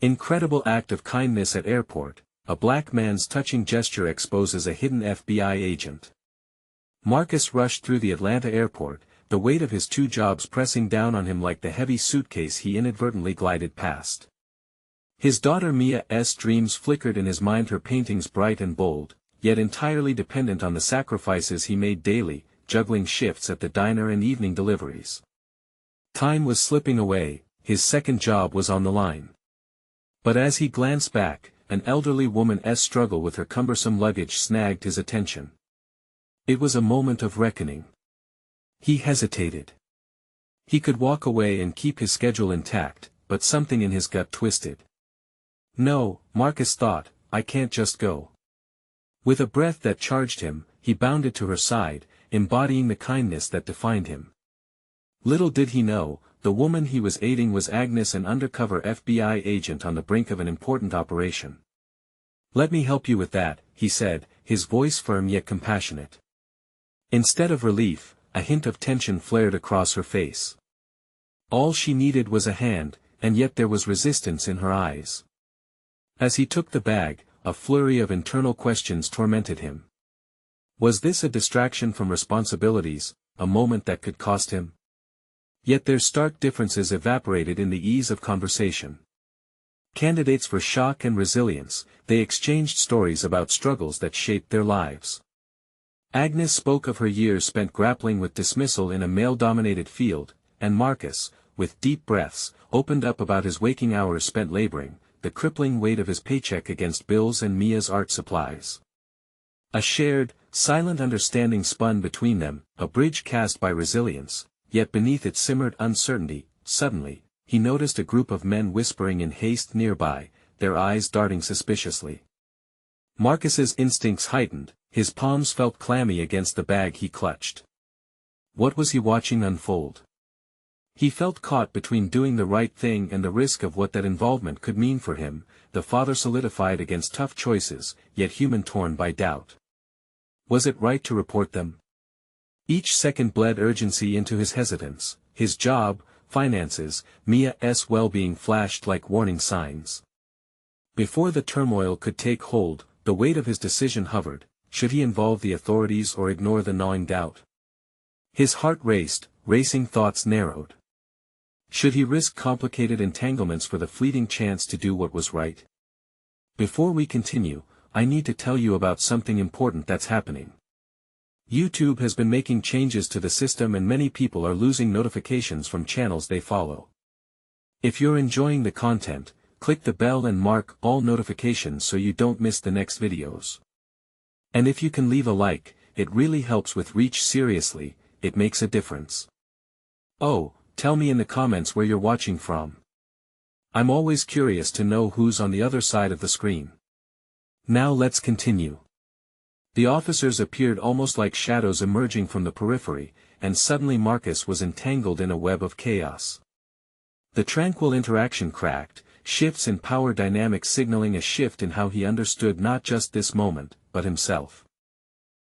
Incredible act of kindness at airport, a black man's touching gesture exposes a hidden FBI agent. Marcus rushed through the Atlanta airport, the weight of his two jobs pressing down on him like the heavy suitcase he inadvertently glided past. His daughter Mia's dreams flickered in his mind, her paintings bright and bold, yet entirely dependent on the sacrifices he made daily, juggling shifts at the diner and evening deliveries. Time was slipping away, his second job was on the line. But as he glanced back, an elderly woman's struggle with her cumbersome luggage snagged his attention. It was a moment of reckoning. He hesitated. He could walk away and keep his schedule intact, but something in his gut twisted. No, Marcus thought, I can't just go. With a breath that charged him, he bounded to her side, embodying the kindness that defined him. Little did he know, the woman he was aiding was Agnes, an undercover FBI agent on the brink of an important operation. Let me help you with that, he said, his voice firm yet compassionate. Instead of relief, a hint of tension flared across her face. All she needed was a hand, and yet there was resistance in her eyes. As he took the bag, a flurry of internal questions tormented him. Was this a distraction from responsibilities, a moment that could cost him? Yet their stark differences evaporated in the ease of conversation. Candidates for shock and resilience, they exchanged stories about struggles that shaped their lives. Agnes spoke of her years spent grappling with dismissal in a male-dominated field, and Marcus, with deep breaths, opened up about his waking hours spent laboring, the crippling weight of his paycheck against bills and Mia's art supplies. A shared, silent understanding spun between them, a bridge cast by resilience, yet beneath it simmered uncertainty. Suddenly, he noticed a group of men whispering in haste nearby, their eyes darting suspiciously. Marcus's instincts heightened, his palms felt clammy against the bag he clutched. What was he watching unfold? He felt caught between doing the right thing and the risk of what that involvement could mean for him, the father solidified against tough choices, yet human, torn by doubt. Was it right to report them? Each second bled urgency into his hesitance. His job, finances, Mia's well-being flashed like warning signs. Before the turmoil could take hold, the weight of his decision hovered. Should he involve the authorities or ignore the gnawing doubt? His heart raced, racing thoughts narrowed. Should he risk complicated entanglements for the fleeting chance to do what was right? Before we continue, I need to tell you about something important that's happening. YouTube has been making changes to the system and many people are losing notifications from channels they follow. If you're enjoying the content, click the bell and mark all notifications so you don't miss the next videos. And if you can leave a like, it really helps with reach. Seriously, it makes a difference. Oh, tell me in the comments where you're watching from. I'm always curious to know who's on the other side of the screen. Now let's continue. The officers appeared almost like shadows emerging from the periphery, and suddenly Marcus was entangled in a web of chaos. The tranquil interaction cracked, shifts in power dynamics signaling a shift in how he understood not just this moment, but himself.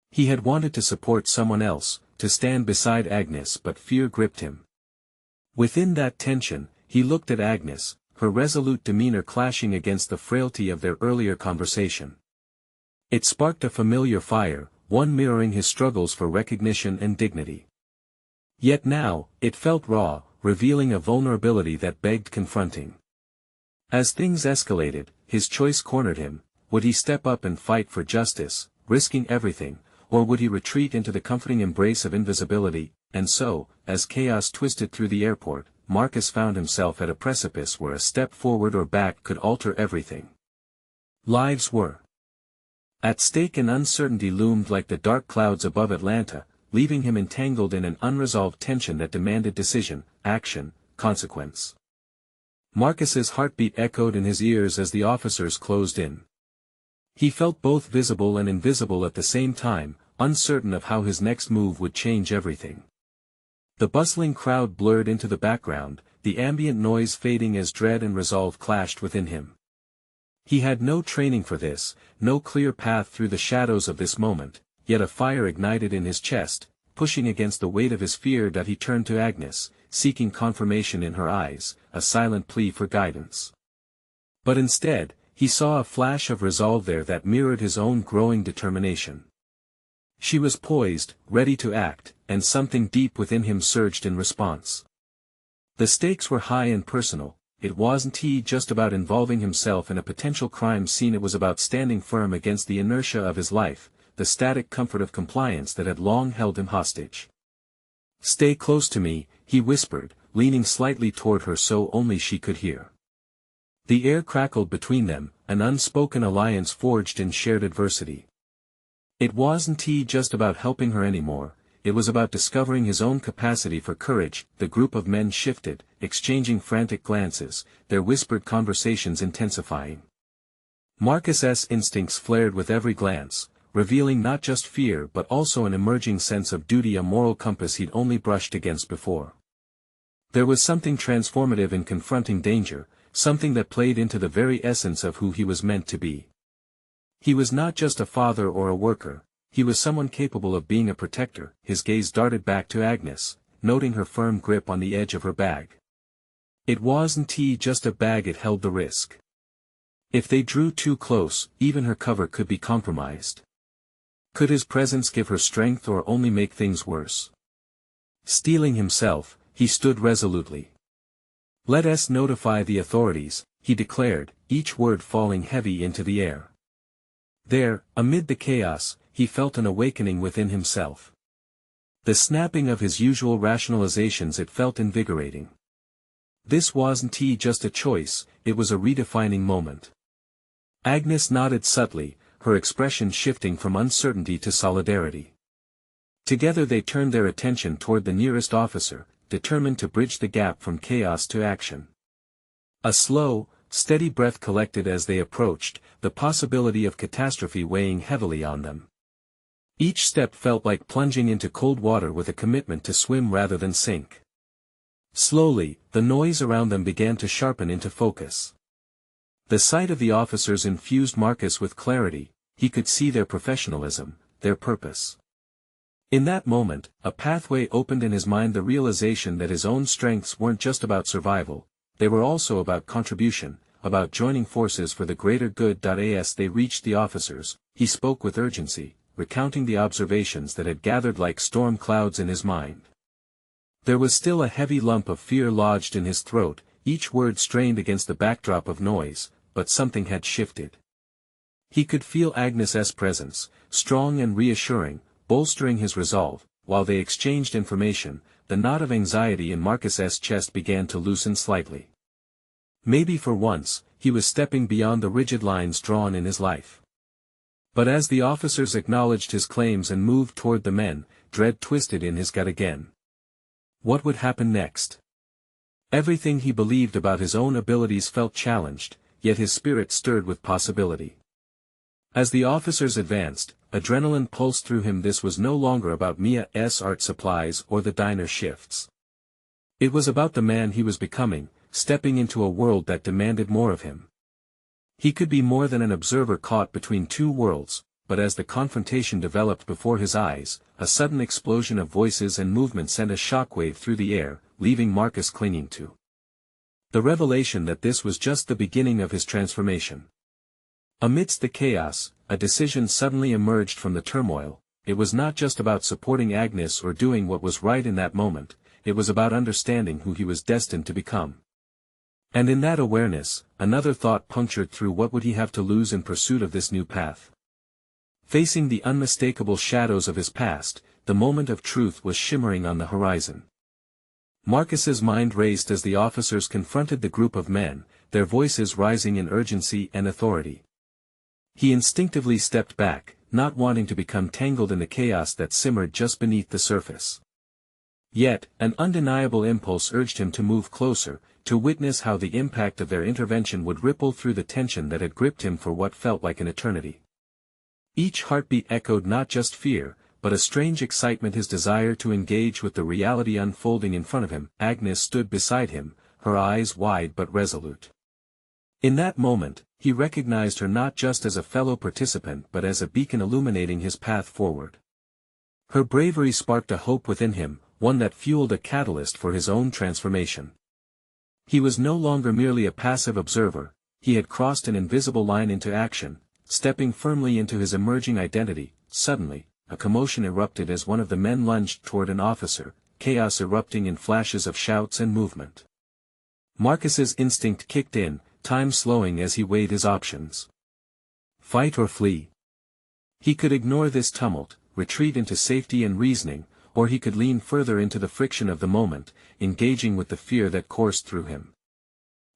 He had wanted to support someone else, to stand beside Agnes, but fear gripped him. Within that tension, he looked at Agnes, her resolute demeanor clashing against the frailty of their earlier conversation. It sparked a familiar fire, one mirroring his struggles for recognition and dignity. Yet now, it felt raw, revealing a vulnerability that begged confronting. As things escalated, his choice cornered him. Would he step up and fight for justice, risking everything, or would he retreat into the comforting embrace of invisibility? And so, as chaos twisted through the airport, Marcus found himself at a precipice where a step forward or back could alter everything. Lives were at stake and uncertainty loomed like the dark clouds above Atlanta, leaving him entangled in an unresolved tension that demanded decision, action, consequence. Marcus's heartbeat echoed in his ears as the officers closed in. He felt both visible and invisible at the same time, uncertain of how his next move would change everything. The bustling crowd blurred into the background, the ambient noise fading as dread and resolve clashed within him. He had no training for this, no clear path through the shadows of this moment, yet a fire ignited in his chest, pushing against the weight of his fear that he turned to Agnes, seeking confirmation in her eyes, a silent plea for guidance. But instead, he saw a flash of resolve there that mirrored his own growing determination. She was poised, ready to act, and something deep within him surged in response. The stakes were high and personal. It wasn't just about involving himself in a potential crime scene, it was about standing firm against the inertia of his life, the static comfort of compliance that had long held him hostage. "Stay close to me," he whispered, leaning slightly toward her so only she could hear. The air crackled between them, an unspoken alliance forged in shared adversity. It wasn't just about helping her anymore, it was about discovering his own capacity for courage. The group of men shifted, exchanging frantic glances, their whispered conversations intensifying. Marcus's instincts flared with every glance, revealing not just fear but also an emerging sense of duty, a moral compass he'd only brushed against before. There was something transformative in confronting danger, something that played into the very essence of who he was meant to be. He was not just a father or a worker, he was someone capable of being a protector. His gaze darted back to Agnes, noting her firm grip on the edge of her bag. It wasn't just a bag, it held the risk. If they drew too close, even her cover could be compromised. Could his presence give her strength or only make things worse? Steeling himself, he stood resolutely. "Let us notify the authorities," he declared, each word falling heavy into the air. There, amid the chaos, he felt an awakening within himself. The snapping of his usual rationalizations, it felt invigorating. This wasn't just a choice, it was a redefining moment. Agnes nodded subtly, her expression shifting from uncertainty to solidarity. Together they turned their attention toward the nearest officer, determined to bridge the gap from chaos to action. A slow, steady breath collected as they approached, the possibility of catastrophe weighing heavily on them. Each step felt like plunging into cold water with a commitment to swim rather than sink. Slowly, the noise around them began to sharpen into focus. The sight of the officers infused Marcus with clarity. He could see their professionalism, their purpose. In that moment, a pathway opened in his mind, the realization that his own strengths weren't just about survival, they were also about contribution, about joining forces for the greater good. As they reached the officers, he spoke with urgency, recounting the observations that had gathered like storm clouds in his mind. There was still a heavy lump of fear lodged in his throat, each word strained against the backdrop of noise, but something had shifted. He could feel Agnes's presence, strong and reassuring, bolstering his resolve. While they exchanged information, the knot of anxiety in Marcus's chest began to loosen slightly. Maybe for once, he was stepping beyond the rigid lines drawn in his life. But as the officers acknowledged his claims and moved toward the men, dread twisted in his gut again. What would happen next? Everything he believed about his own abilities felt challenged, yet his spirit stirred with possibility. As the officers advanced, adrenaline pulsed through him. This was no longer about Mia's art supplies or the diner shifts. It was about the man he was becoming, stepping into a world that demanded more of him. He could be more than an observer caught between two worlds, but as the confrontation developed before his eyes, a sudden explosion of voices and movement sent a shockwave through the air, leaving Marcus clinging to the revelation that this was just the beginning of his transformation. Amidst the chaos, a decision suddenly emerged from the turmoil. It was not just about supporting Agnes or doing what was right in that moment, it was about understanding who he was destined to become. And in that awareness, another thought punctured through. What would he have to lose in pursuit of this new path? Facing the unmistakable shadows of his past, the moment of truth was shimmering on the horizon. Marcus's mind raced as the officers confronted the group of men, their voices rising in urgency and authority. He instinctively stepped back, not wanting to become tangled in the chaos that simmered just beneath the surface. Yet, an undeniable impulse urged him to move closer, to witness how the impact of their intervention would ripple through the tension that had gripped him for what felt like an eternity. Each heartbeat echoed not just fear, but a strange excitement, his desire to engage with the reality unfolding in front of him. Agnes stood beside him, her eyes wide but resolute. In that moment, he recognized her not just as a fellow participant but as a beacon illuminating his path forward. Her bravery sparked a hope within him, one that fueled a catalyst for his own transformation. He was no longer merely a passive observer, he had crossed an invisible line into action, stepping firmly into his emerging identity. Suddenly, a commotion erupted as one of the men lunged toward an officer, chaos erupting in flashes of shouts and movement. Marcus's instinct kicked in, time slowing as he weighed his options. Fight or flee? He could ignore this tumult, retreat into safety and reasoning, or he could lean further into the friction of the moment, engaging with the fear that coursed through him.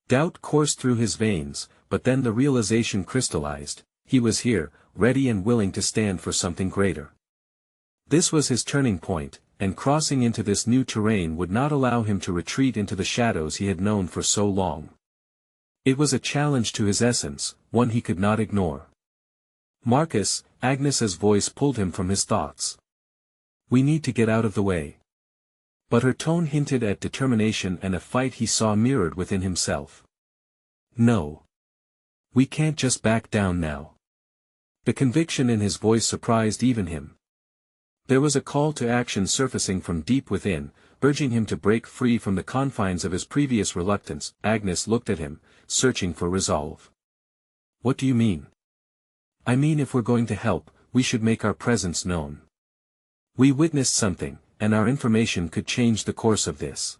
Doubt coursed through his veins, but then the realization crystallized: he was here, ready and willing to stand for something greater. This was his turning point, and crossing into this new terrain would not allow him to retreat into the shadows he had known for so long. It was a challenge to his essence, one he could not ignore. Marcus, Agnes's voice pulled him from his thoughts. We need to get out of the way. But her tone hinted at determination and a fight he saw mirrored within himself. No. We can't just back down now. The conviction in his voice surprised even him. There was a call to action surfacing from deep within, urging him to break free from the confines of his previous reluctance. Agnes looked at him, searching for resolve. What do you mean? I mean, if we're going to help, we should make our presence known. We witnessed something, and our information could change the course of this.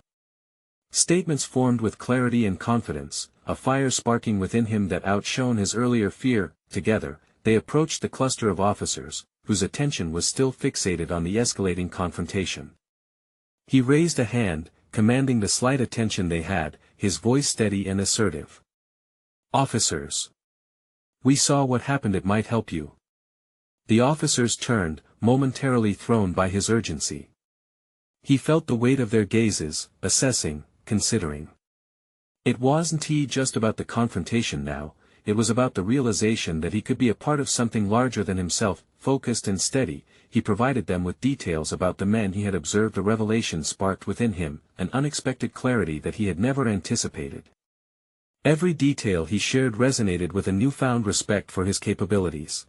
Statements formed with clarity and confidence, a fire sparking within him that outshone his earlier fear. Together, they approached the cluster of officers, whose attention was still fixated on the escalating confrontation. He raised a hand, commanding the slight attention they had, his voice steady and assertive. Officers. We saw what happened, it might help you. The officers turned, momentarily thrown by his urgency. He felt the weight of their gazes, assessing, considering. It wasn't just about the confrontation now, it was about the realization that he could be a part of something larger than himself. Focused and steady, he provided them with details about the men he had observed. A revelation sparked within him, an unexpected clarity that he had never anticipated. Every detail he shared resonated with a newfound respect for his capabilities.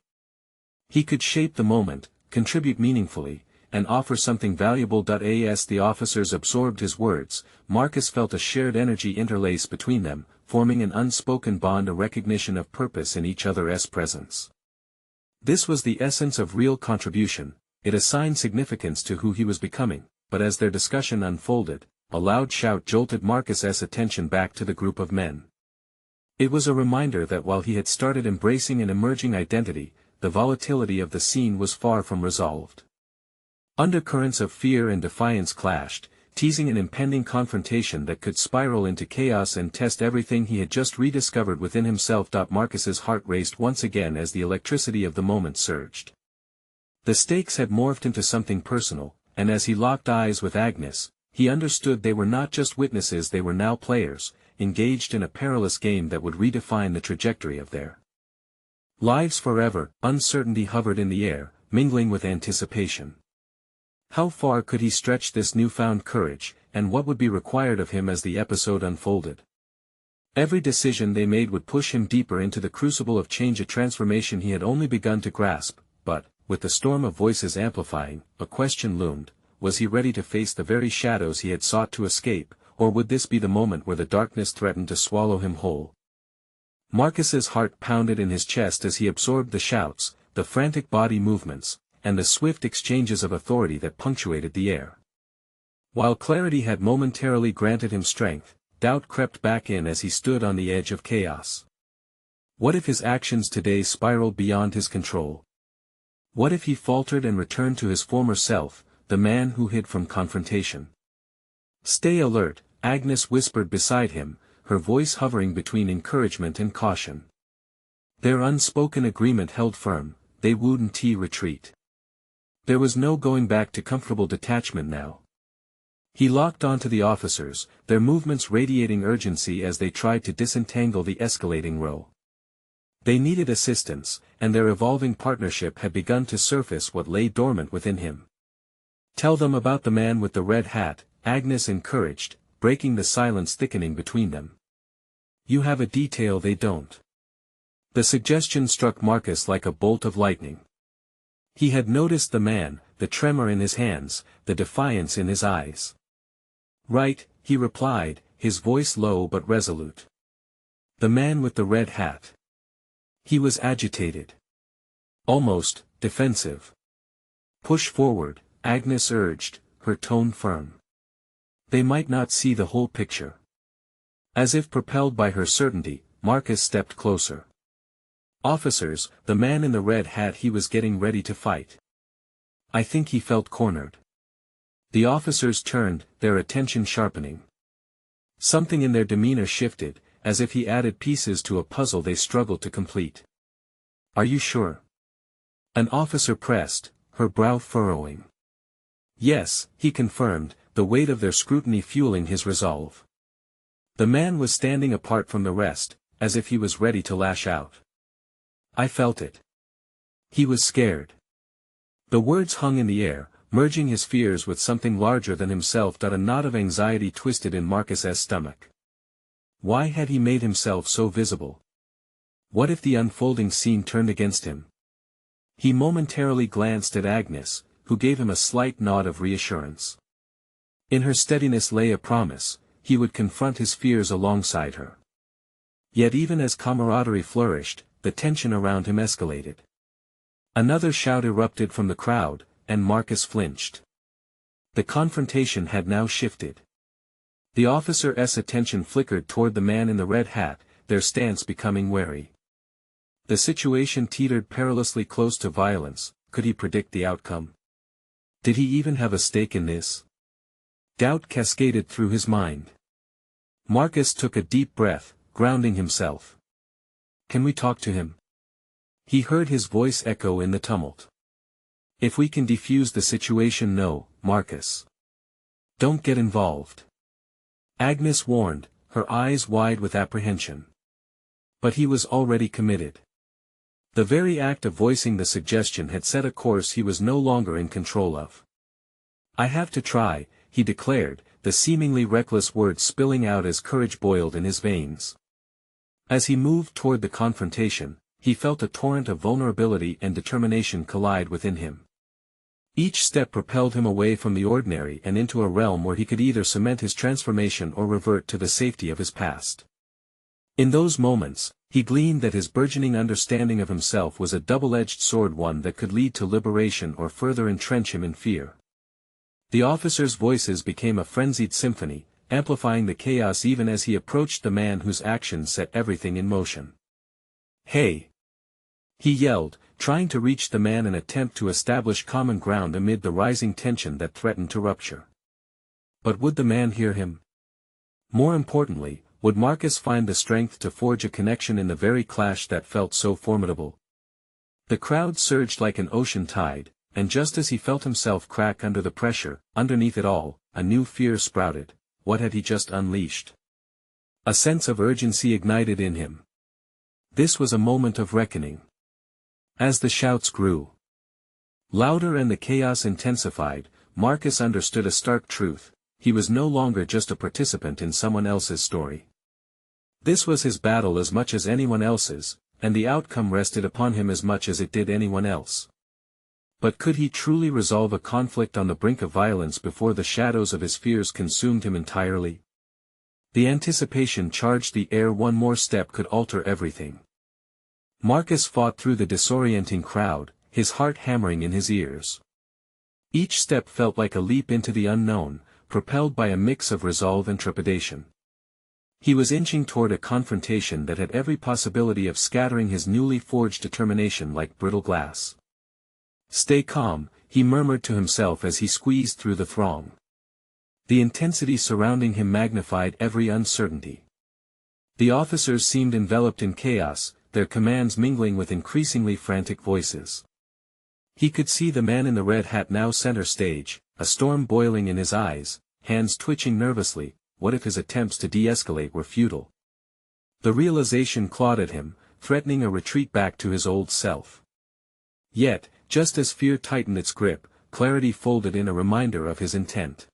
He could shape the moment, contribute meaningfully, and offer something valuable. As the officers absorbed his words, Marcus felt a shared energy interlace between them, forming an unspoken bond, a recognition of purpose in each other's presence. This was the essence of real contribution. It assigned significance to who he was becoming, but as their discussion unfolded, a loud shout jolted Marcus's attention back to the group of men. It was a reminder that while he had started embracing an emerging identity, the volatility of the scene was far from resolved. Undercurrents of fear and defiance clashed, teasing an impending confrontation that could spiral into chaos and test everything he had just rediscovered within himself. Marcus's heart raced once again as the electricity of the moment surged. The stakes had morphed into something personal, and as he locked eyes with Agnes, he understood they were not just witnesses, they were now players, engaged in a perilous game that would redefine the trajectory of their lives forever. Uncertainty hovered in the air, mingling with anticipation. How far could he stretch this newfound courage, and what would be required of him as the episode unfolded? Every decision they made would push him deeper into the crucible of change, a transformation he had only begun to grasp. But, with the storm of voices amplifying, a question loomed: was he ready to face the very shadows he had sought to escape, or would this be the moment where the darkness threatened to swallow him whole? Marcus's heart pounded in his chest as he absorbed the shouts, the frantic body movements, and the swift exchanges of authority that punctuated the air. While clarity had momentarily granted him strength, doubt crept back in as he stood on the edge of chaos. What if his actions today spiraled beyond his control? What if he faltered and returned to his former self, the man who hid from confrontation? Stay alert, Agnes whispered beside him, her voice hovering between encouragement and caution. Their unspoken agreement held firm: they wouldn't retreat. There was no going back to comfortable detachment now. He locked onto the officers, their movements radiating urgency as they tried to disentangle the escalating row. They needed assistance, and their evolving partnership had begun to surface what lay dormant within him. Tell them about the man with the red hat, Agnes encouraged, breaking the silence thickening between them. You have a detail they don't. The suggestion struck Marcus like a bolt of lightning. He had noticed the man, the tremor in his hands, the defiance in his eyes. Right, he replied, his voice low but resolute. The man with the red hat. He was agitated. Almost defensive. Push forward, Agnes urged, her tone firm. They might not see the whole picture. As if propelled by her certainty, Marcus stepped closer. Officers, the man in the red hat, he was getting ready to fight. I think he felt cornered. The officers turned, their attention sharpening. Something in their demeanor shifted, as if he added pieces to a puzzle they struggled to complete. Are you sure? An officer pressed, her brow furrowing. Yes, he confirmed, the weight of their scrutiny fueling his resolve. The man was standing apart from the rest, as if he was ready to lash out. I felt it. He was scared. The words hung in the air, merging his fears with something larger than himself. A knot of anxiety twisted in Marcus's stomach. Why had he made himself so visible? What if the unfolding scene turned against him? He momentarily glanced at Agnes, who gave him a slight nod of reassurance. In her steadiness lay a promise, he would confront his fears alongside her. Yet even as camaraderie flourished, the tension around him escalated. Another shout erupted from the crowd, and Marcus flinched. The confrontation had now shifted. The officer's attention flickered toward the man in the red hat, their stance becoming wary. The situation teetered perilously close to violence. Could he predict the outcome? Did he even have a stake in this? Doubt cascaded through his mind. Marcus took a deep breath, grounding himself. Can we talk to him? He heard his voice echo in the tumult. If we can defuse the situation. No, Marcus. Don't get involved. Agnes warned, her eyes wide with apprehension. But he was already committed. The very act of voicing the suggestion had set a course he was no longer in control of. I have to try, he declared, the seemingly reckless words spilling out as courage boiled in his veins. As he moved toward the confrontation, he felt a torrent of vulnerability and determination collide within him. Each step propelled him away from the ordinary and into a realm where he could either cement his transformation or revert to the safety of his past. In those moments, he gleaned that his burgeoning understanding of himself was a double-edged sword, one that could lead to liberation or further entrench him in fear. The officers' voices became a frenzied symphony, amplifying the chaos even as he approached the man whose actions set everything in motion. Hey! He yelled, trying to reach the man in an attempt to establish common ground amid the rising tension that threatened to rupture. But would the man hear him? More importantly, would Marcus find the strength to forge a connection in the very clash that felt so formidable? The crowd surged like an ocean tide, and just as he felt himself crack under the pressure, underneath it all, a new fear sprouted. What had he just unleashed? A sense of urgency ignited in him. This was a moment of reckoning. As the shouts grew louder and the chaos intensified, Marcus understood a stark truth: he was no longer just a participant in someone else's story. This was his battle as much as anyone else's, and the outcome rested upon him as much as it did anyone else. But could he truly resolve a conflict on the brink of violence before the shadows of his fears consumed him entirely? The anticipation charged the air. One more step could alter everything. Marcus fought through the disorienting crowd, his heart hammering in his ears. Each step felt like a leap into the unknown, propelled by a mix of resolve and trepidation. He was inching toward a confrontation that had every possibility of scattering his newly forged determination like brittle glass. Stay calm, he murmured to himself as he squeezed through the throng. The intensity surrounding him magnified every uncertainty. The officers seemed enveloped in chaos, their commands mingling with increasingly frantic voices. He could see the man in the red hat now center stage, a storm boiling in his eyes, hands twitching nervously. What if his attempts to de-escalate were futile? The realization clawed at him, threatening a retreat back to his old self. Yet, just as fear tightened its grip, clarity folded in a reminder of his intent.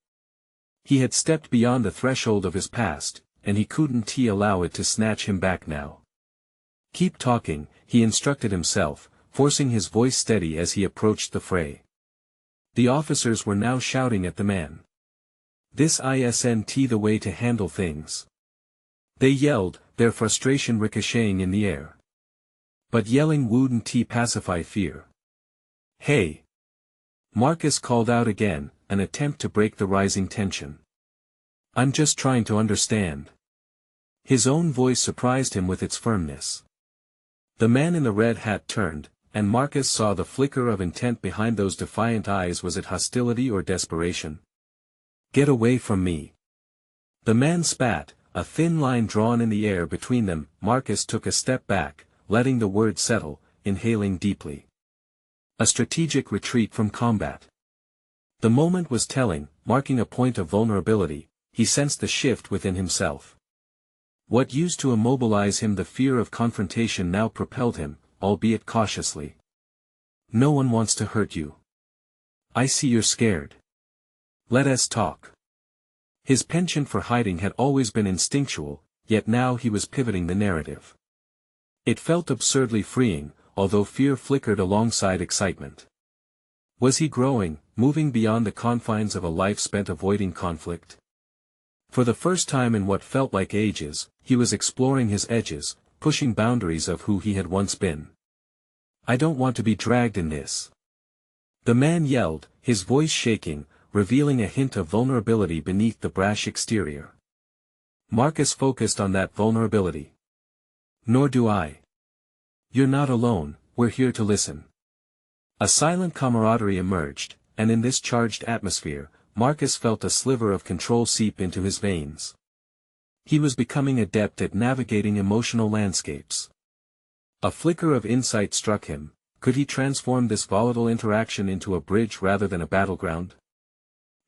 He had stepped beyond the threshold of his past, and he couldn't allow it to snatch him back now. Keep talking, he instructed himself, forcing his voice steady as he approached the fray. The officers were now shouting at the man. This isn't the way to handle things. They yelled, their frustration ricocheting in the air. But yelling wouldn't pacify fear. "Hey!" Marcus called out again, an attempt to break the rising tension. "I'm just trying to understand." His own voice surprised him with its firmness. The man in the red hat turned, and Marcus saw the flicker of intent behind those defiant eyes. Was it hostility or desperation? "Get away from me!" The man spat, a thin line drawn in the air between them. Marcus took a step back, letting the word settle, inhaling deeply. A strategic retreat from combat. The moment was telling, marking a point of vulnerability. He sensed the shift within himself. What used to immobilize him, the fear of confrontation, now propelled him, albeit cautiously. "No one wants to hurt you. I see you're scared. Let us talk." His penchant for hiding had always been instinctual, yet now he was pivoting the narrative. It felt absurdly freeing, although fear flickered alongside excitement. Was he growing, moving beyond the confines of a life spent avoiding conflict? For the first time in what felt like ages, he was exploring his edges, pushing boundaries of who he had once been. "I don't want to be dragged in this," the man yelled, his voice shaking, revealing a hint of vulnerability beneath the brash exterior. Marcus focused on that vulnerability. "Nor do I. You're not alone, we're here to listen." A silent camaraderie emerged, and in this charged atmosphere, Marcus felt a sliver of control seep into his veins. He was becoming adept at navigating emotional landscapes. A flicker of insight struck him. Could he transform this volatile interaction into a bridge rather than a battleground?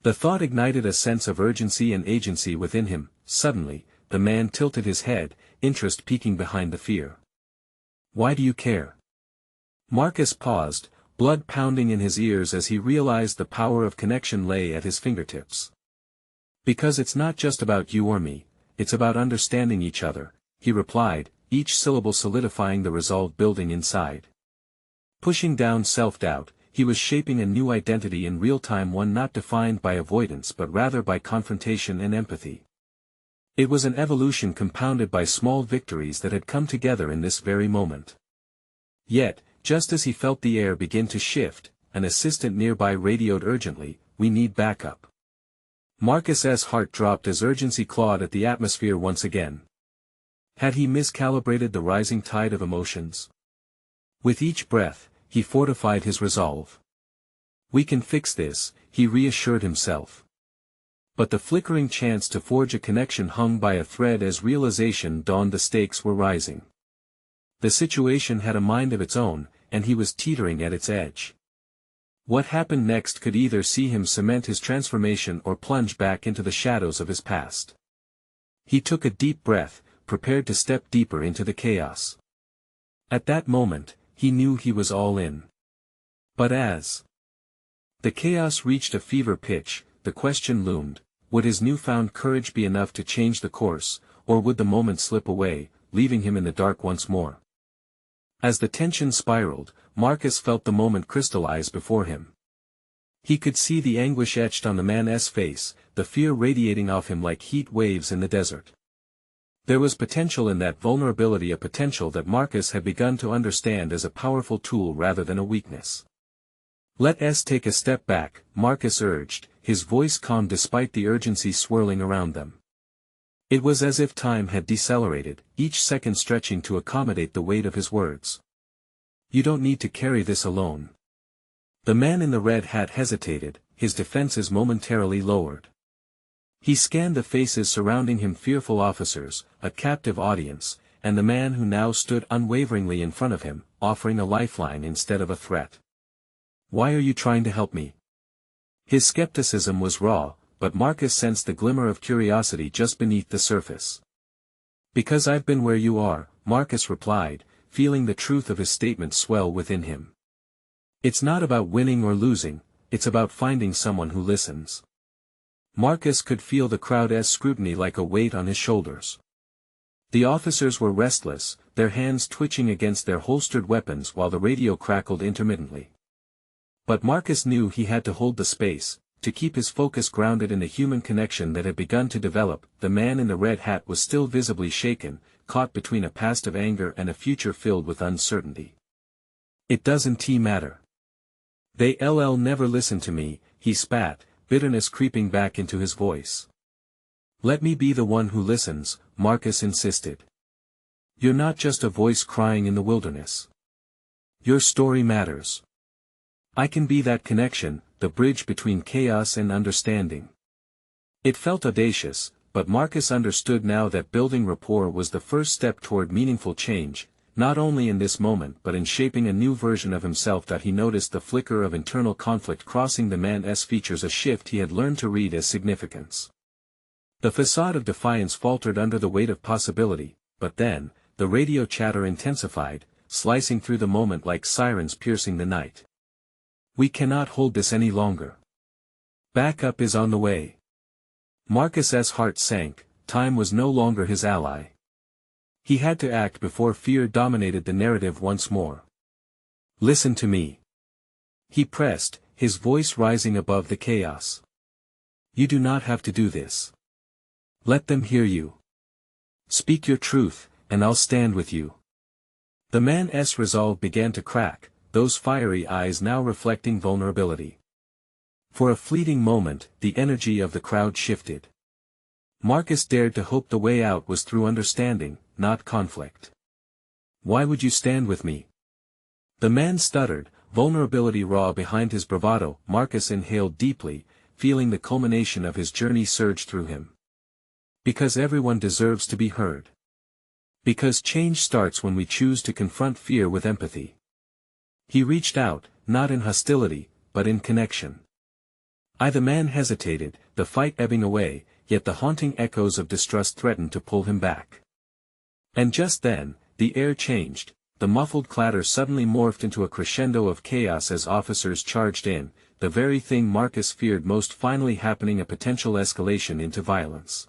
The thought ignited a sense of urgency and agency within him. Suddenly, the man tilted his head, interest peeking behind the fear. "Why do you care?" Marcus paused, blood pounding in his ears as he realized the power of connection lay at his fingertips. "Because it's not just about you or me, it's about understanding each other," he replied, each syllable solidifying the resolve building inside. Pushing down self-doubt, he was shaping a new identity in real time, one not defined by avoidance but rather by confrontation and empathy. It was an evolution compounded by small victories that had come together in this very moment. Yet, just as he felt the air begin to shift, an assistant nearby radioed urgently, "We need backup." Marcus's heart dropped as urgency clawed at the atmosphere once again. Had he miscalibrated the rising tide of emotions? With each breath, he fortified his resolve. "We can fix this," he reassured himself. But the flickering chance to forge a connection hung by a thread as realization dawned. The stakes were rising. The situation had a mind of its own, and he was teetering at its edge. What happened next could either see him cement his transformation or plunge back into the shadows of his past. He took a deep breath, prepared to step deeper into the chaos. At that moment, he knew he was all in. But as the chaos reached a fever pitch, the question loomed: would his newfound courage be enough to change the course, or would the moment slip away, leaving him in the dark once more? As the tension spiraled, Marcus felt the moment crystallize before him. He could see the anguish etched on the man's face, the fear radiating off him like heat waves in the desert. There was potential in that vulnerability, a potential that Marcus had begun to understand as a powerful tool rather than a weakness. "Let us take a step back," Marcus urged, his voice calm despite the urgency swirling around them. It was as if time had decelerated, each second stretching to accommodate the weight of his words. "You don't need to carry this alone." The man in the red hat hesitated, his defenses momentarily lowered. He scanned the faces surrounding him, fearful officers, a captive audience, and the man who now stood unwaveringly in front of him, offering a lifeline instead of a threat. "Why are you trying to help me?" His skepticism was raw, but Marcus sensed the glimmer of curiosity just beneath the surface. "Because I've been where you are," Marcus replied, feeling the truth of his statement swell within him. "It's not about winning or losing, it's about finding someone who listens." Marcus could feel the crowd's scrutiny like a weight on his shoulders. The officers were restless, their hands twitching against their holstered weapons while the radio crackled intermittently. But Marcus knew he had to hold the space, to keep his focus grounded in the human connection that had begun to develop. The man in the red hat was still visibly shaken, caught between a past of anger and a future filled with uncertainty. It doesn't matter. They'll never listen to me, he spat, bitterness creeping back into his voice. Let me be the one who listens, Marcus insisted. You're not just a voice crying in the wilderness. Your story matters. I can be that connection, the bridge between chaos and understanding. It felt audacious, but Marcus understood now that building rapport was the first step toward meaningful change, not only in this moment but in shaping a new version of himself. That he noticed the flicker of internal conflict crossing the man's features, a shift he had learned to read as significance. The facade of defiance faltered under the weight of possibility, but then, the radio chatter intensified, slicing through the moment like sirens piercing the night. We cannot hold this any longer. Backup is on the way. Marcus's heart sank, time was no longer his ally. He had to act before fear dominated the narrative once more. Listen to me. He pressed, his voice rising above the chaos. You do not have to do this. Let them hear you. Speak your truth, and I'll stand with you. The man's resolve began to crack, those fiery eyes now reflecting vulnerability. For a fleeting moment, the energy of the crowd shifted. Marcus dared to hope the way out was through understanding, not conflict. Why would you stand with me? The man stuttered, vulnerability raw behind his bravado. Marcus inhaled deeply, feeling the culmination of his journey surge through him. Because everyone deserves to be heard. Because change starts when we choose to confront fear with empathy. He reached out, not in hostility, but in connection. The man hesitated, the fight ebbing away, yet the haunting echoes of distrust threatened to pull him back. And just then, the air changed, the muffled clatter suddenly morphed into a crescendo of chaos as officers charged in, the very thing Marcus feared most finally happening, a potential escalation into violence.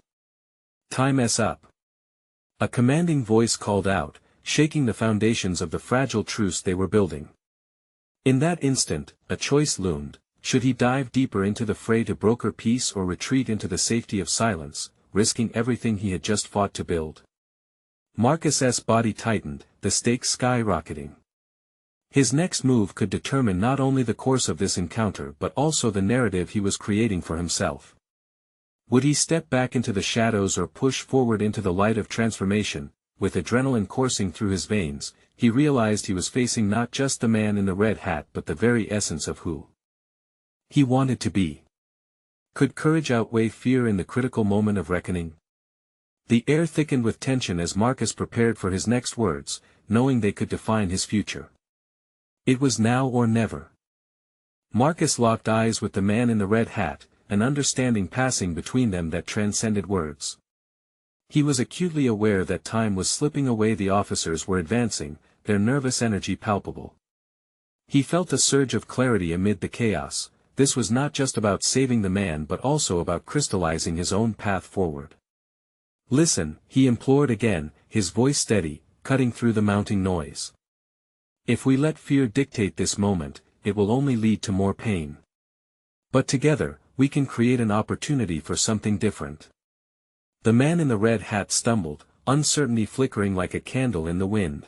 Time's up. A commanding voice called out, shaking the foundations of the fragile truce they were building. In that instant, a choice loomed. Should he dive deeper into the fray to broker peace or retreat into the safety of silence, risking everything he had just fought to build? Marcus's body tightened, the stakes skyrocketing. His next move could determine not only the course of this encounter but also the narrative he was creating for himself. Would he step back into the shadows or push forward into the light of transformation? With adrenaline coursing through his veins, he realized he was facing not just the man in the red hat but the very essence of who he wanted to be. Could courage outweigh fear in the critical moment of reckoning? The air thickened with tension as Marcus prepared for his next words, knowing they could define his future. It was now or never. Marcus locked eyes with the man in the red hat, an understanding passing between them that transcended words. He was acutely aware that time was slipping away. The officers were advancing, their nervous energy palpable. He felt a surge of clarity amid the chaos. This was not just about saving the man but also about crystallizing his own path forward. Listen, he implored again, his voice steady, cutting through the mounting noise. If we let fear dictate this moment, it will only lead to more pain. But together, we can create an opportunity for something different. The man in the red hat stumbled, uncertainty flickering like a candle in the wind.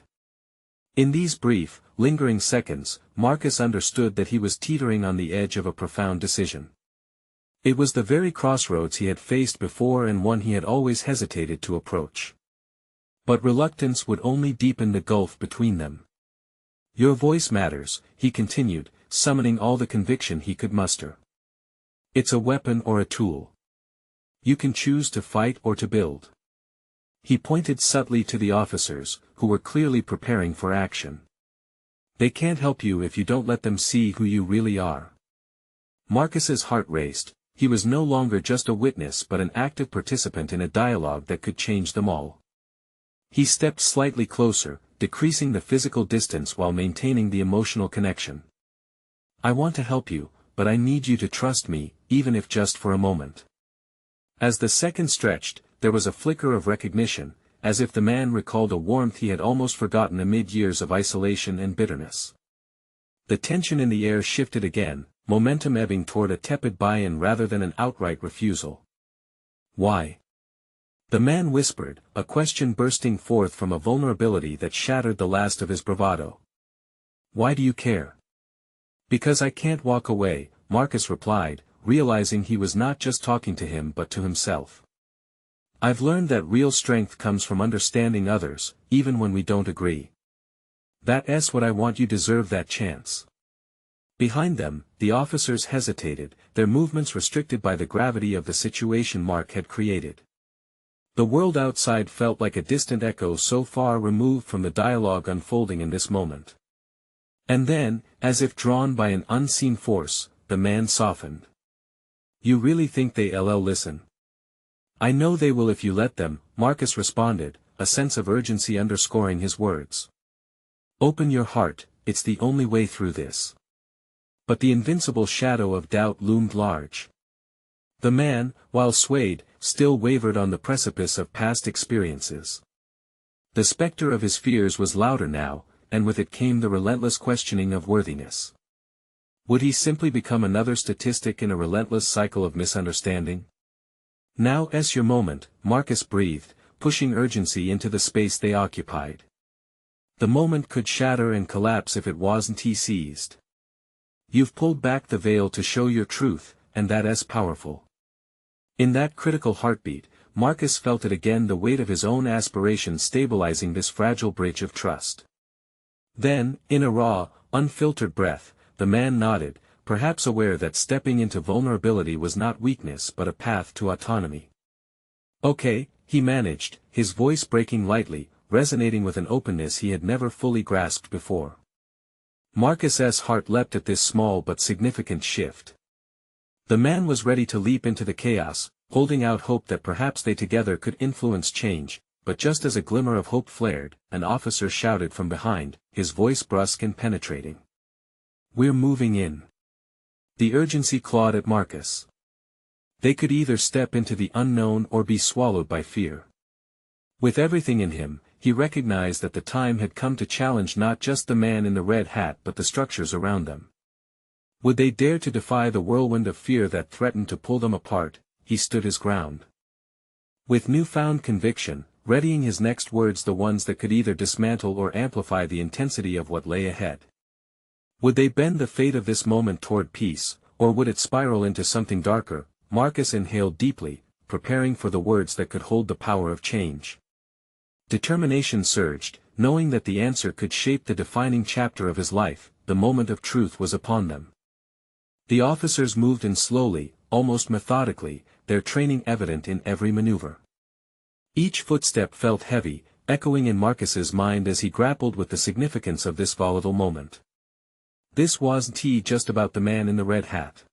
In these brief, lingering seconds, Marcus understood that he was teetering on the edge of a profound decision. It was the very crossroads he had faced before and one he had always hesitated to approach. But reluctance would only deepen the gulf between them. Your voice matters, he continued, summoning all the conviction he could muster. It's a weapon or a tool. You can choose to fight or to build. He pointed subtly to the officers, who were clearly preparing for action. They can't help you if you don't let them see who you really are. Marcus's heart raced. He was no longer just a witness but an active participant in a dialogue that could change them all. He stepped slightly closer, decreasing the physical distance while maintaining the emotional connection. I want to help you, but I need you to trust me, even if just for a moment. As the second stretched, there was a flicker of recognition, as if the man recalled a warmth he had almost forgotten amid years of isolation and bitterness. The tension in the air shifted again, momentum ebbing toward a tepid buy-in rather than an outright refusal. Why? The man whispered, a question bursting forth from a vulnerability that shattered the last of his bravado. Why do you care? Because I can't walk away, Marcus replied, realizing he was not just talking to him but to himself. I've learned that real strength comes from understanding others, even when we don't agree. That's what I want. You deserve that chance. Behind them, the officers hesitated, their movements restricted by the gravity of the situation Mark had created. The world outside felt like a distant echo so far removed from the dialogue unfolding in this moment. And then, as if drawn by an unseen force, the man softened. You really think they'll listen? I know they will if you let them, Marcus responded, a sense of urgency underscoring his words. Open your heart, it's the only way through this. But the invincible shadow of doubt loomed large. The man, while swayed, still wavered on the precipice of past experiences. The specter of his fears was louder now, and with it came the relentless questioning of worthiness. Would he simply become another statistic in a relentless cycle of misunderstanding? Now's your moment, Marcus breathed, pushing urgency into the space they occupied. The moment could shatter and collapse if it wasn't seized. You've pulled back the veil to show your truth, and that's powerful. In that critical heartbeat, Marcus felt it again, the weight of his own aspirations stabilizing this fragile bridge of trust. Then, in a raw, unfiltered breath, the man nodded, perhaps aware that stepping into vulnerability was not weakness but a path to autonomy. Okay, he managed, his voice breaking lightly, resonating with an openness he had never fully grasped before. Marcus's heart leapt at this small but significant shift. The man was ready to leap into the chaos, holding out hope that perhaps they together could influence change, but just as a glimmer of hope flared, an officer shouted from behind, his voice brusque and penetrating. We're moving in. The urgency clawed at Marcus. They could either step into the unknown or be swallowed by fear. With everything in him, he recognized that the time had come to challenge not just the man in the red hat but the structures around them. Would they dare to defy the whirlwind of fear that threatened to pull them apart? He stood his ground. With newfound conviction, readying his next words, the ones that could either dismantle or amplify the intensity of what lay ahead. Would they bend the fate of this moment toward peace, or would it spiral into something darker? Marcus inhaled deeply, preparing for the words that could hold the power of change. Determination surged, knowing that the answer could shape the defining chapter of his life. The moment of truth was upon them. The officers moved in slowly, almost methodically, their training evident in every maneuver. Each footstep felt heavy, echoing in Marcus's mind as he grappled with the significance of this volatile moment. This wasn't just about the man in the red hat.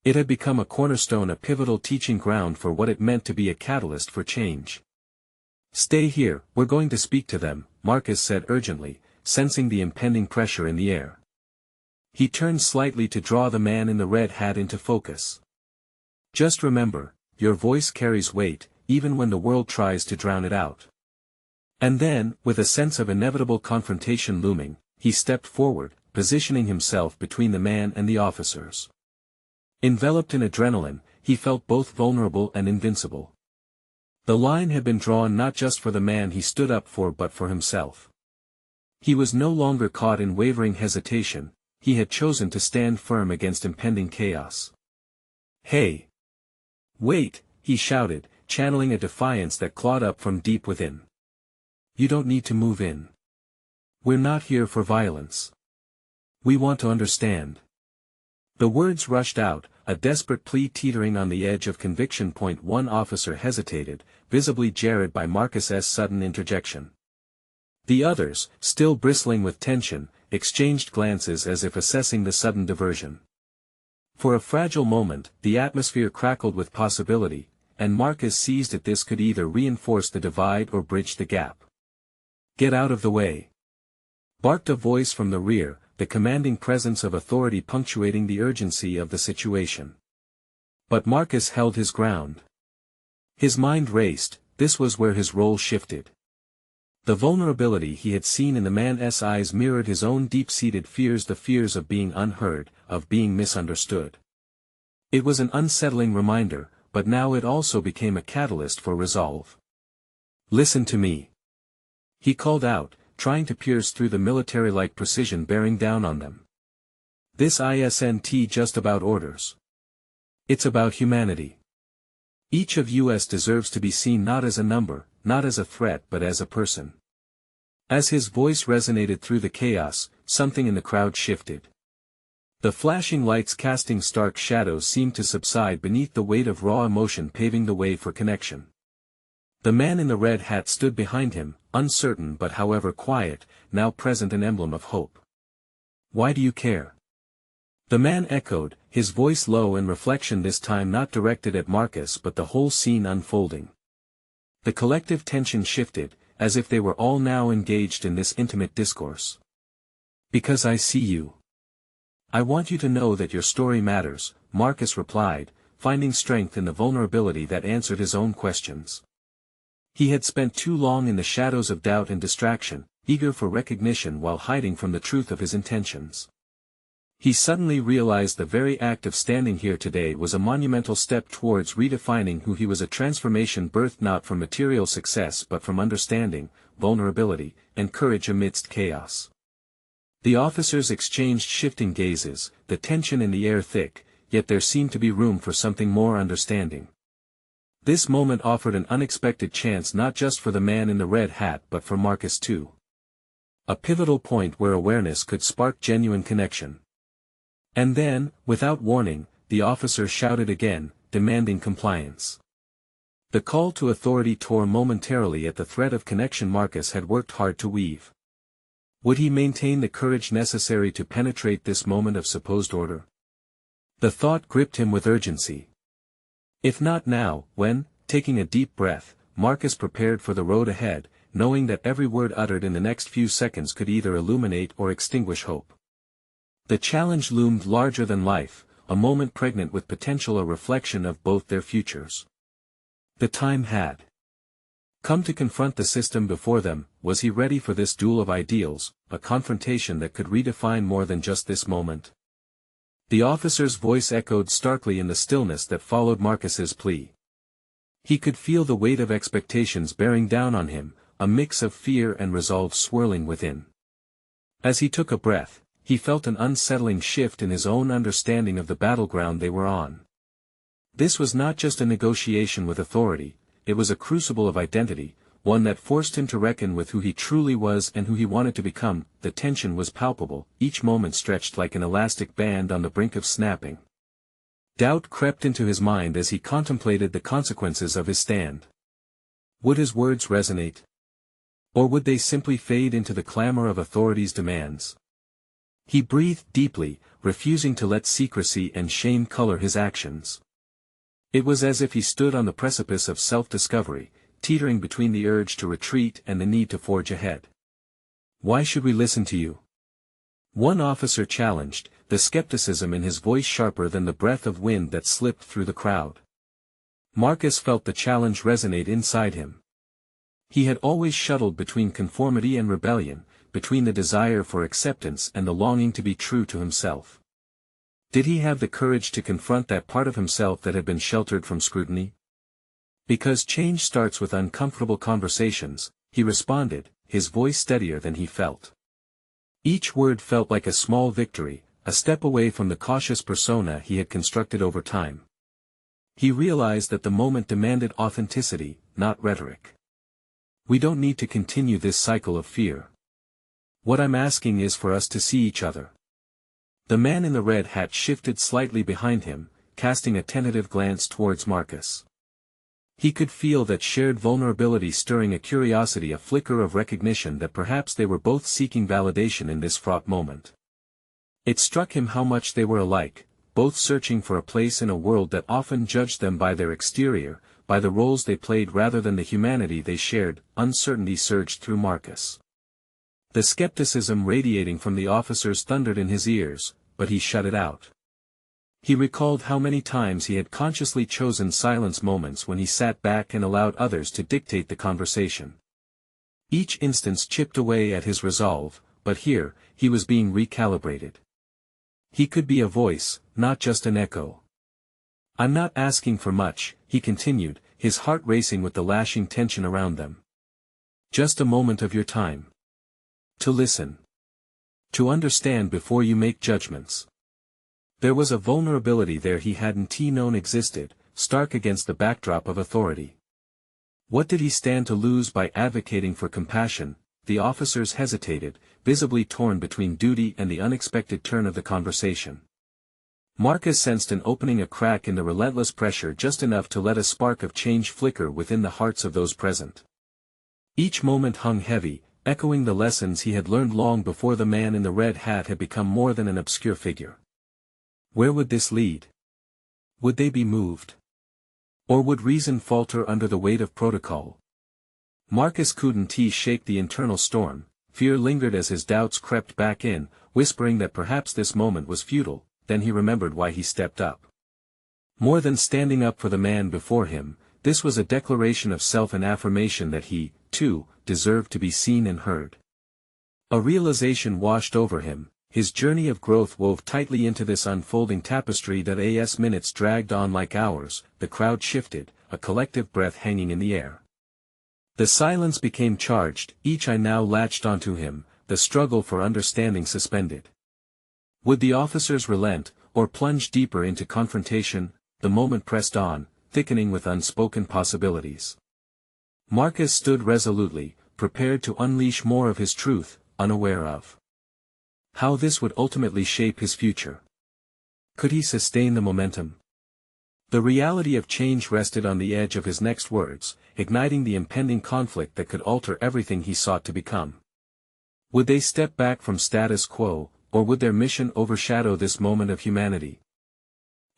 It had become a cornerstone, a pivotal teaching ground for what it meant to be a catalyst for change. Stay here, we're going to speak to them, Marcus said urgently, sensing the impending pressure in the air. He turned slightly to draw the man in the red hat into focus. Just remember, your voice carries weight, even when the world tries to drown it out. And then, with a sense of inevitable confrontation looming, he stepped forward, positioning himself between the man and the officers. Enveloped in adrenaline, he felt both vulnerable and invincible. The line had been drawn not just for the man he stood up for but for himself. He was no longer caught in wavering hesitation, he had chosen to stand firm against impending chaos. Hey! Wait, he shouted, channeling a defiance that clawed up from deep within. You don't need to move in. We're not here for violence. We want to understand. The words rushed out, a desperate plea teetering on the edge of conviction. One officer hesitated, visibly jarred by Marcus's sudden interjection. The others, still bristling with tension, exchanged glances as if assessing the sudden diversion. For a fragile moment, the atmosphere crackled with possibility, and Marcus seized it. This could either reinforce the divide or bridge the gap. Get out of the way! Barked a voice from the rear, the commanding presence of authority punctuating the urgency of the situation. But Marcus held his ground. His mind raced, this was where his role shifted. The vulnerability he had seen in the man's eyes mirrored his own deep-seated fears, the fears of being unheard, of being misunderstood. It was an unsettling reminder, but now it also became a catalyst for resolve. "Listen to me," he called out, trying to pierce through the military-like precision bearing down on them. "This isn't just about orders. It's about humanity. Each of us deserves to be seen not as a number, not as a threat but as a person." As his voice resonated through the chaos, something in the crowd shifted. The flashing lights casting stark shadows seemed to subside beneath the weight of raw emotion paving the way for connection. The man in the red hat stood behind him, uncertain but however quiet, now present an emblem of hope. "Why do you care?" The man echoed, his voice low in reflection, this time not directed at Marcus but the whole scene unfolding. The collective tension shifted, as if they were all now engaged in this intimate discourse. "Because I see you. I want you to know that your story matters," Marcus replied, finding strength in the vulnerability that answered his own questions. He had spent too long in the shadows of doubt and distraction, eager for recognition while hiding from the truth of his intentions. He suddenly realized the very act of standing here today was a monumental step towards redefining who he was, a transformation birthed not from material success but from understanding, vulnerability, and courage amidst chaos. The officers exchanged shifting gazes, the tension in the air thick, yet there seemed to be room for something more: understanding. This moment offered an unexpected chance not just for the man in the red hat but for Marcus too. A pivotal point where awareness could spark genuine connection. And then, without warning, the officer shouted again, demanding compliance. The call to authority tore momentarily at the thread of connection Marcus had worked hard to weave. Would he maintain the courage necessary to penetrate this moment of supposed order? The thought gripped him with urgency. If not now, when? Taking a deep breath, Marcus prepared for the road ahead, knowing that every word uttered in the next few seconds could either illuminate or extinguish hope. The challenge loomed larger than life, a moment pregnant with potential, a reflection of both their futures. The time had come to confront the system before them. Was he ready for this duel of ideals, a confrontation that could redefine more than just this moment? The officer's voice echoed starkly in the stillness that followed Marcus's plea. He could feel the weight of expectations bearing down on him, a mix of fear and resolve swirling within. As he took a breath, he felt an unsettling shift in his own understanding of the battleground they were on. This was not just a negotiation with authority, it was a crucible of identity, one that forced him to reckon with who he truly was and who he wanted to become. The tension was palpable, each moment stretched like an elastic band on the brink of snapping. Doubt crept into his mind as he contemplated the consequences of his stand. Would his words resonate? Or would they simply fade into the clamor of authority's demands? He breathed deeply, refusing to let secrecy and shame color his actions. It was as if he stood on the precipice of self-discovery, teetering between the urge to retreat and the need to forge ahead. "Why should we listen to you?" one officer challenged, the skepticism in his voice sharper than the breath of wind that slipped through the crowd. Marcus felt the challenge resonate inside him. He had always shuttled between conformity and rebellion, between the desire for acceptance and the longing to be true to himself. Did he have the courage to confront that part of himself that had been sheltered from scrutiny? "Because change starts with uncomfortable conversations," he responded, his voice steadier than he felt. Each word felt like a small victory, a step away from the cautious persona he had constructed over time. He realized that the moment demanded authenticity, not rhetoric. "We don't need to continue this cycle of fear. What I'm asking is for us to see each other." The man in the red hat shifted slightly behind him, casting a tentative glance towards Marcus. He could feel that shared vulnerability stirring a curiosity, a flicker of recognition that perhaps they were both seeking validation in this fraught moment. It struck him how much they were alike, both searching for a place in a world that often judged them by their exterior, by the roles they played rather than the humanity they shared. Uncertainty surged through Marcus. The skepticism radiating from the officers thundered in his ears, but he shut it out. He recalled how many times he had consciously chosen silence, moments when he sat back and allowed others to dictate the conversation. Each instance chipped away at his resolve, but here, he was being recalibrated. He could be a voice, not just an echo. I'm not asking for much, he continued, his heart racing with the lashing tension around them. Just a moment of your time. To listen. To understand before you make judgments. There was a vulnerability there he hadn't known existed, stark against the backdrop of authority. What did he stand to lose by advocating for compassion? The officers hesitated, visibly torn between duty and the unexpected turn of the conversation. Marcus sensed an opening, a crack in the relentless pressure, just enough to let a spark of change flicker within the hearts of those present. Each moment hung heavy, echoing the lessons he had learned long before the man in the red hat had become more than an obscure figure. Where would this lead? Would they be moved? Or would reason falter under the weight of protocol? Marcus couldn't shake the internal storm. Fear lingered as his doubts crept back in, whispering that perhaps this moment was futile. Then he remembered why he stepped up. More than standing up for the man before him, this was a declaration of self and affirmation that he, too, deserved to be seen and heard. A realization washed over him, his journey of growth wove tightly into this unfolding tapestry that as minutes dragged on like hours. The crowd shifted, a collective breath hanging in the air. The silence became charged, each eye now latched onto him, the struggle for understanding suspended. Would the officers relent, or plunge deeper into confrontation? The moment pressed on, thickening with unspoken possibilities. Marcus stood resolutely, prepared to unleash more of his truth, unaware of how this would ultimately shape his future. Could he sustain the momentum? The reality of change rested on the edge of his next words, igniting the impending conflict that could alter everything he sought to become. Would they step back from status quo, or would their mission overshadow this moment of humanity?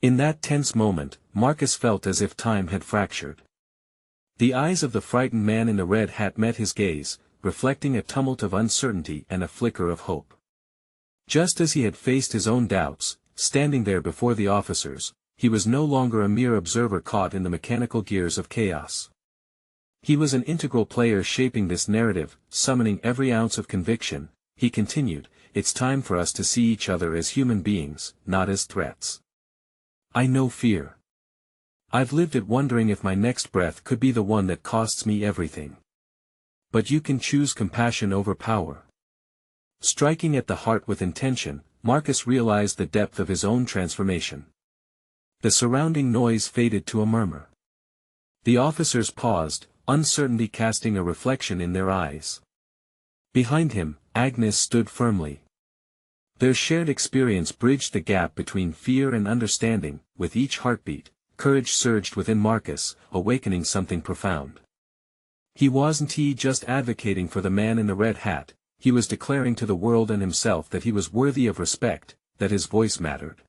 In that tense moment, Marcus felt as if time had fractured. The eyes of the frightened man in the red hat met his gaze, reflecting a tumult of uncertainty and a flicker of hope. Just as he had faced his own doubts, standing there before the officers, he was no longer a mere observer caught in the mechanical gears of chaos. He was an integral player shaping this narrative, summoning every ounce of conviction. He continued, "It's time for us to see each other as human beings, not as threats. I know fear. I've lived it wondering if my next breath could be the one that costs me everything. But you can choose compassion over power." Striking at the heart with intention, Marcus realized the depth of his own transformation. The surrounding noise faded to a murmur. The officers paused, uncertainty casting a reflection in their eyes. Behind him, Agnes stood firmly. Their shared experience bridged the gap between fear and understanding. With each heartbeat, courage surged within Marcus, awakening something profound. He wasn't just advocating for the man in the red hat, he was declaring to the world and himself that he was worthy of respect, that his voice mattered.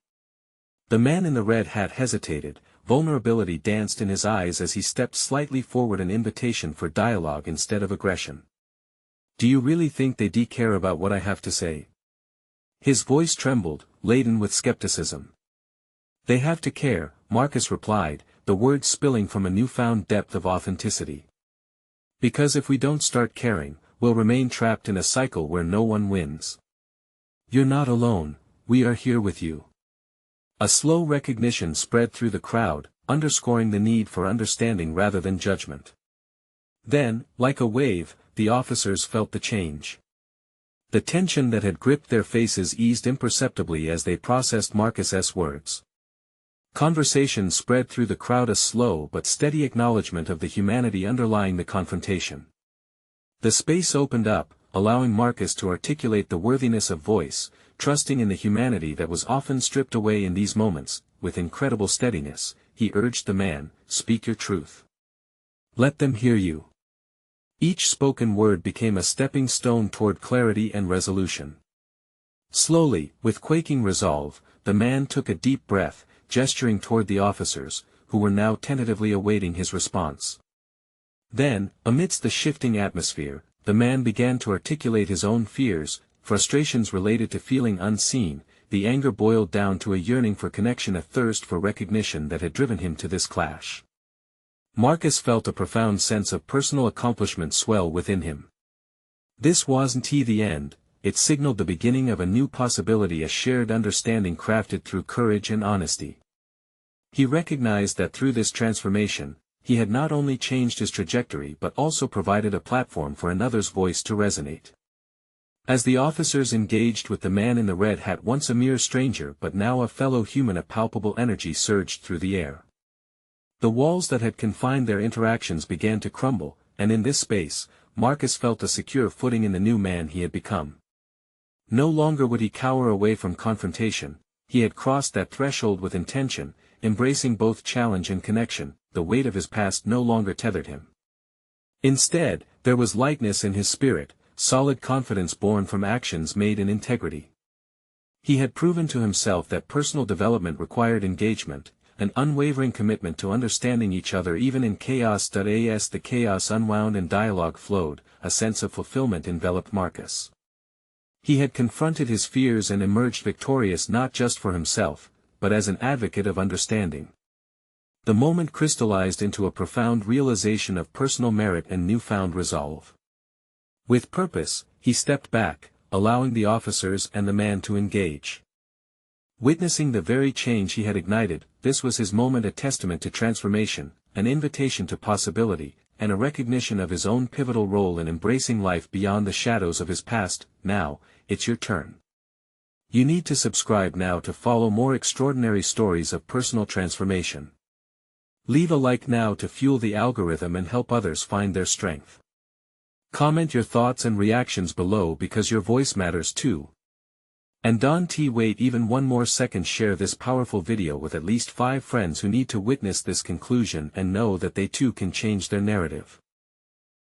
The man in the red hat hesitated, vulnerability danced in his eyes as he stepped slightly forward, an invitation for dialogue instead of aggression. "Do you really think they care about what I have to say?" His voice trembled, laden with skepticism. "They have to care," Marcus replied, the words spilling from a newfound depth of authenticity. "Because if we don't start caring, we'll remain trapped in a cycle where no one wins. You're not alone, we are here with you." A slow recognition spread through the crowd, underscoring the need for understanding rather than judgment. Then, like a wave, the officers felt the change. The tension that had gripped their faces eased imperceptibly as they processed Marcus's words. Conversation spread through the crowd, a slow but steady acknowledgement of the humanity underlying the confrontation. The space opened up, allowing Marcus to articulate the worthiness of voice, trusting in the humanity that was often stripped away in these moments. With incredible steadiness, he urged the man, "Speak your truth. Let them hear you." Each spoken word became a stepping stone toward clarity and resolution. Slowly, with quaking resolve, the man took a deep breath, gesturing toward the officers, who were now tentatively awaiting his response. Then, amidst the shifting atmosphere, the man began to articulate his own fears, frustrations related to feeling unseen. The anger boiled down to a yearning for connection, a thirst for recognition that had driven him to this clash. Marcus felt a profound sense of personal accomplishment swell within him. This wasn't the end, it signaled the beginning of a new possibility, a shared understanding crafted through courage and honesty. He recognized that through this transformation, he had not only changed his trajectory but also provided a platform for another's voice to resonate. As the officers engaged with the man in the red hat, once a mere stranger but now a fellow human, a palpable energy surged through the air. The walls that had confined their interactions began to crumble, and in this space, Marcus felt a secure footing in the new man he had become. No longer would he cower away from confrontation, he had crossed that threshold with intention, embracing both challenge and connection. The weight of his past no longer tethered him. Instead, there was lightness in his spirit, solid confidence born from actions made in integrity. He had proven to himself that personal development required engagement, an unwavering commitment to understanding each other even in chaos. As the chaos unwound and dialogue flowed, a sense of fulfillment enveloped Marcus. He had confronted his fears and emerged victorious, not just for himself, but as an advocate of understanding. The moment crystallized into a profound realization of personal merit and newfound resolve. With purpose, he stepped back, allowing the officers and the man to engage. Witnessing the very change he had ignited, this was his moment, a testament to transformation, an invitation to possibility, and a recognition of his own pivotal role in embracing life beyond the shadows of his past. Now, it's your turn. You need to subscribe now to follow more extraordinary stories of personal transformation. Leave a like now to fuel the algorithm and help others find their strength. Comment your thoughts and reactions below because your voice matters too. And don't wait even one more second. Share this powerful video with at least 5 friends who need to witness this conclusion and know that they too can change their narrative.